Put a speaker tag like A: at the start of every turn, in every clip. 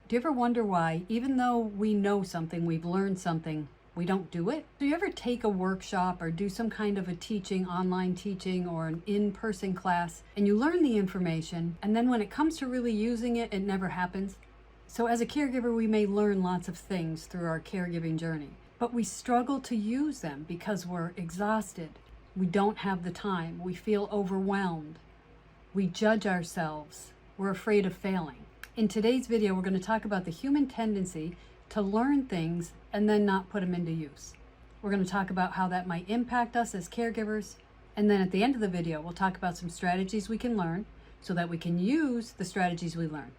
A: Do you ever wonder why, even though we know something, we've learned something, we don't do it? Do you ever take a workshop or do some kind of a teaching, online teaching or an in-person class, and you learn the information, and then when it comes to really using it, it never happens? So as a caregiver, we may learn lots of things through our caregiving journey, but we struggle to use them because we're exhausted. We don't have the time. We feel overwhelmed. We judge ourselves. We're afraid of failing. In today's video, we're going to talk about the human tendency to learn things and then not put them into use. We're going to talk about how that might impact us as caregivers. And then at the end of the video, we'll talk about some strategies we can learn so that we can use the strategies we learn.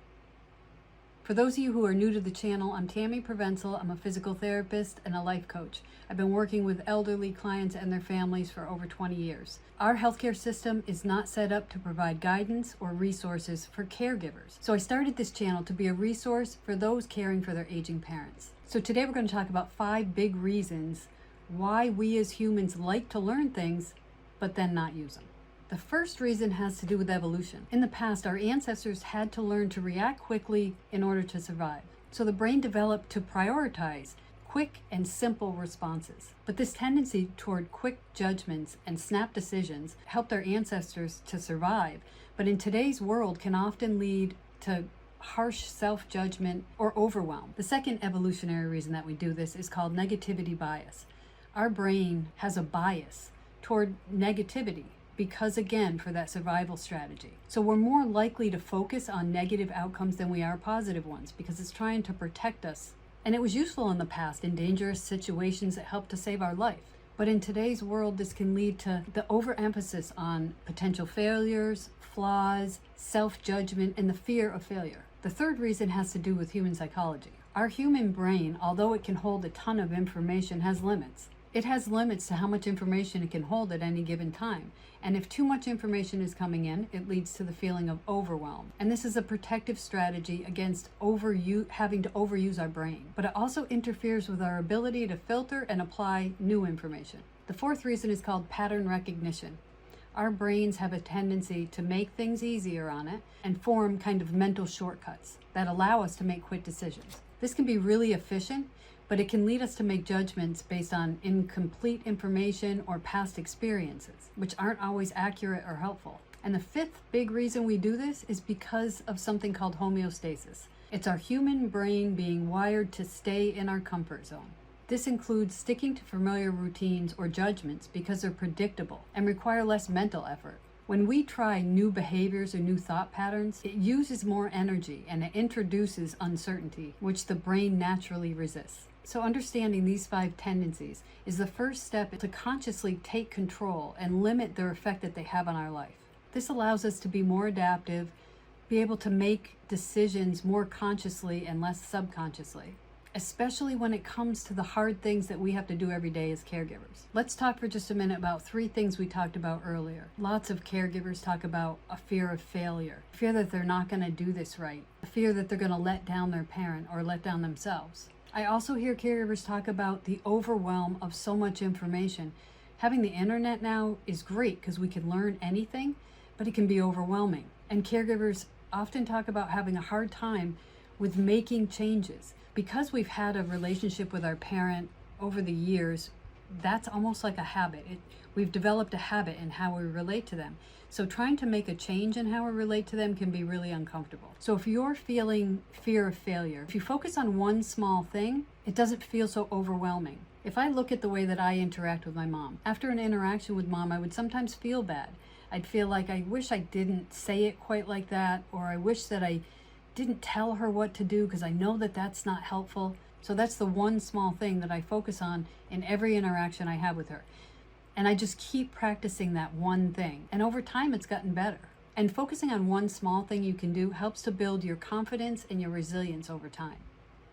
A: For those of you who are new to the channel, I'm Tammy Provenzel. I'm a physical therapist and a life coach. I've been working with elderly clients and their families for over 20 years. Our healthcare system is not set up to provide guidance or resources for caregivers. So I started this channel to be a resource for those caring for their aging parents. So today we're going to talk about 5 big reasons why we as humans like to learn things, but then not use them. The first reason has to do with evolution. In the past, our ancestors had to learn to react quickly in order to survive. So the brain developed to prioritize quick and simple responses. But this tendency toward quick judgments and snap decisions helped our ancestors to survive, but in today's world can often lead to harsh self-judgment or overwhelm. The second evolutionary reason that we do this is called negativity bias. Our brain has a bias toward negativity because, again, for that survival strategy. So we're more likely to focus on negative outcomes than we are positive ones because it's trying to protect us. And it was useful in the past in dangerous situations that helped to save our life. But in today's world, this can lead to the overemphasis on potential failures, flaws, self-judgment, and the fear of failure. The third reason has to do with human psychology. Our human brain, although it can hold a ton of information, has limits. It has limits to how much information it can hold at any given time. And if too much information is coming in, it leads to the feeling of overwhelm. And this is a protective strategy against having to overuse our brain. But it also interferes with our ability to filter and apply new information. The fourth reason is called pattern recognition. Our brains have a tendency to make things easier on it and form kind of mental shortcuts that allow us to make quick decisions. This can be really efficient, but it can lead us to make judgments based on incomplete information or past experiences, which aren't always accurate or helpful. And the fifth big reason we do this is because of something called homeostasis. It's our human brain being wired to stay in our comfort zone. This includes sticking to familiar routines or judgments because they're predictable and require less mental effort. When we try new behaviors or new thought patterns, it uses more energy and it introduces uncertainty, which the brain naturally resists. So understanding these 5 tendencies is the first step to consciously take control and limit their effect that they have on our life. This allows us to be more adaptive, be able to make decisions more consciously and less subconsciously, especially when it comes to the hard things that we have to do every day as caregivers. Let's talk for just a minute about 3 things we talked about earlier. Lots of caregivers talk about a fear of failure, fear that they're not going to do this right, a fear that they're going to let down their parent or let down themselves. I also hear caregivers talk about the overwhelm of so much information. Having the internet now is great because we can learn anything, but it can be overwhelming. And caregivers often talk about having a hard time with making changes. Because we've had a relationship with our parent over the years, that's almost like a habit. We've developed a habit in how we relate to them. So trying to make a change in how we relate to them can be really uncomfortable. So if you're feeling fear of failure, if you focus on one small thing, it doesn't feel so overwhelming. If I look at the way that I interact with my mom, after an interaction with mom, I would sometimes feel bad. I'd feel like I wish I didn't say it quite like that, or I wish that I didn't tell her what to do because I know that that's not helpful. So that's the one small thing that I focus on in every interaction I have with her. And I just keep practicing that one thing. And over time, it's gotten better. And focusing on one small thing you can do helps to build your confidence and your resilience over time.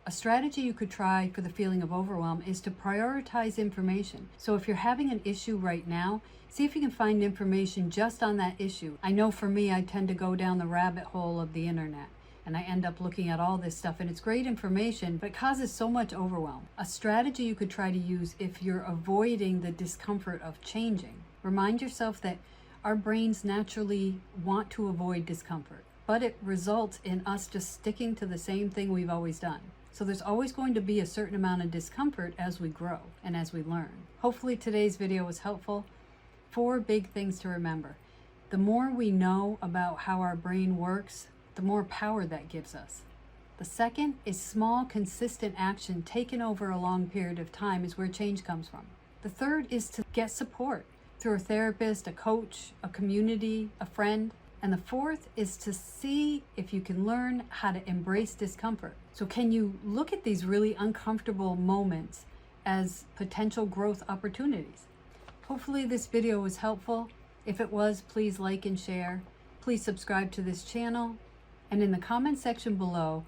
A: A strategy you could try for the feeling of overwhelm is to prioritize information. So if you're having an issue right now, see if you can find information just on that issue. I know for me, I tend to go down the rabbit hole of the internet. And I end up looking at all this stuff, and it's great information, but it causes so much overwhelm. A strategy you could try to use if you're avoiding the discomfort of changing. Remind yourself that our brains naturally want to avoid discomfort. but it results in us just sticking to the same thing we've always done. So there's always going to be a certain amount of discomfort as we grow and as we learn. Hopefully today's video was helpful. 4 big things to remember. The more we know about how our brain works, the more power that gives us. The second is small, consistent action taken over a long period of time is where change comes from. The third is to get support through a therapist, a coach, a community, a friend. And the fourth is to see if you can learn how to embrace discomfort. So can you look at these really uncomfortable moments as potential growth opportunities? Hopefully this video was helpful. If it was, please like and share. Please subscribe to this channel. And in the comment section below,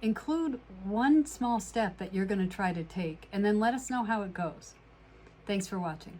A: include one small step that you're going to try to take, and then let us know how it goes. Thanks for watching.